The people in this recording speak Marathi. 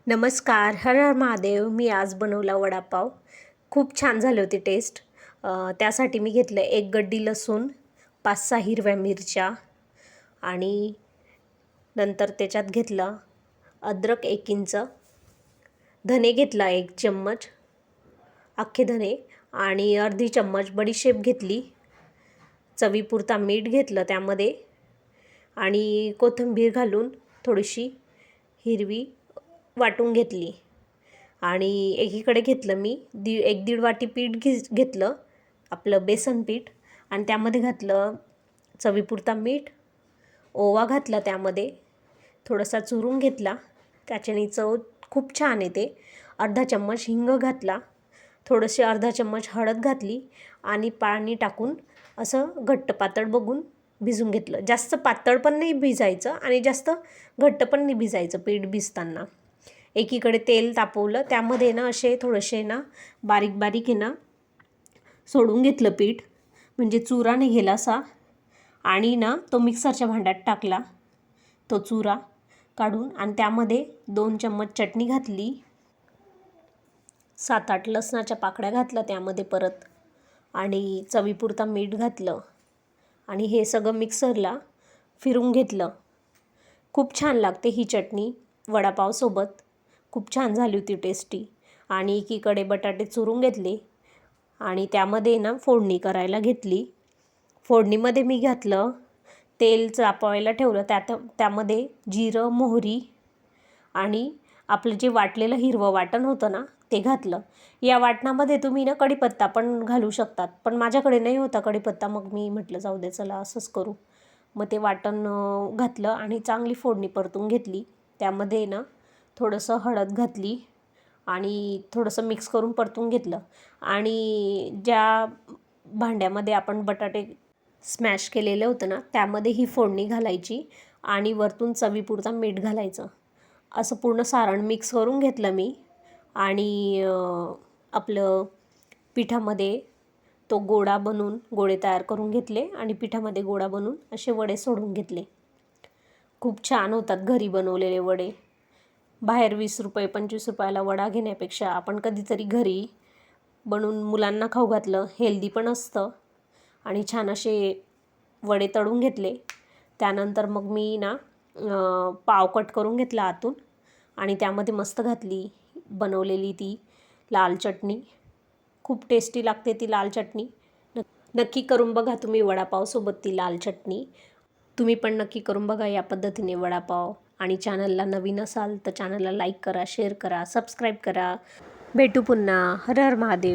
नमस्कार. हर हर महादेव. मी आज बनवला वडापाव. खूप छान झाले होते टेस्ट. त्यासाठी मी घेतलं 1 गड्डी लसूण, 5-6 हिरव्या मिरच्या आणि नंतर त्याच्यात घेतलं अद्रक 1 इंच, धने घेतला 1 चम्मच, अख्खे धने आणि अर्धी चम्मच बडीशेप घेतली, चवीपुरता मीठ घेतलं त्यामध्ये आणि कोथिंबीर घालून थोडीशी हिरवी वाटून घेतली आणि एकीकडे घेतलं मी 1-1.5 वाटी पीठ घेतलं आपलं बेसन पीठ आणि त्यामध्ये घातलं चवीपुरता मीठ, ओवा घातला, त्यामध्ये थोडासा चुरून घेतला, त्याच्याने चव खूप छान येते. अर्धा चम्मच हिंग घातला, थोडीशी अर्धा चम्मच हळद घातली आणि पाणी टाकून असं घट्ट पातळ बघून भिजून घेतलं. जास्त पातळ पण नाही भिजायचं आणि जास्त घट्ट पण नाही भिजायचं पीठ भिजताना. एकीकडे तेल तापवलं, त्यामध्ये ना असे थोडेसे ना बारीक बारीक आहे ना सोडून घेतलं पीठ, म्हणजे चुरा नाही गेला असा, आणि ना तो मिक्सरच्या भांड्यात टाकला तो चुरा काढून आणि त्यामध्ये 2 चम्मच चटणी घातली, 7-8 लसणाच्या पाकळ्या घातल्या त्यामध्ये परत आणि चवीपुरता मीठ घातलं आणि हे सगळं मिक्सरला फिरून घेतलं. खूप छान लागते ही चटणी वडापावसोबत. खूप छान झाली होती टेस्टी. आणि एकीकडे बटाटे चुरून घेतले आणि त्यामध्ये ना फोडणी करायला घेतली. फोडणीमध्ये मी घातलं तेल तापवायला ठेवलं, त्यामध्ये जिरं, मोहरी आणि आपलं जे वाटलेलं हिरवं वाटण होतं ना ते घातलं. या वाटणामध्ये तुम्ही ना कढीपत्ता पण घालू शकतात, पण माझ्याकडे नाही होता कढीपत्ता, मग मी म्हटलं जाऊ दे चला असंच करू. मग ते वाटण घातलं आणि चांगली फोडणी परतून घेतली. त्यामध्ये ना थोडंसं हळद घातली आणि थोडंसं मिक्स करून परतून घेतलं आणि ज्या भांड्यामध्ये आपण बटाटे स्मॅश केलेलं होतं ना त्यामध्ये ही फोडणी घालायची आणि वरतून चवीपुरता मीठ घालायचं. असं पूर्ण सारण मिक्स करून घेतलं मी आणि आपलं पिठामध्ये तो गोळा बनवून गोळे तयार करून घेतले आणि पिठामध्ये गोळा बनवून असे वडे सोडून घेतले. खूप छान होतात घरी बनवलेले वडे. बाहेर 20 रुपये 25 रुपयाला वडा घेण्यापेक्षा आपण कधीतरी घरी बनवून मुलांना खाऊ घातलं, हेल्दी पण असतं. आणि छान असे वडे तळून घेतले. त्यानंतर मग मी ना पाव कट करून घेतला आतून आणि त्यामध्ये मस्त घातली बनवलेली ती लाल चटणी. खूप टेस्टी लागते ती लाल चटणी. नक्की करून बघा तुम्ही वडापावसोबत ती लाल चटणी. तुम्ही पण नक्की करून बघा या पद्धतीने वडापाव. आणि चॅनलला नवीन असाल तर चॅनलला लाईक करा, शेअर करा, सबस्क्राईब करा. भेटू पुन्हा. हर हर महादेव.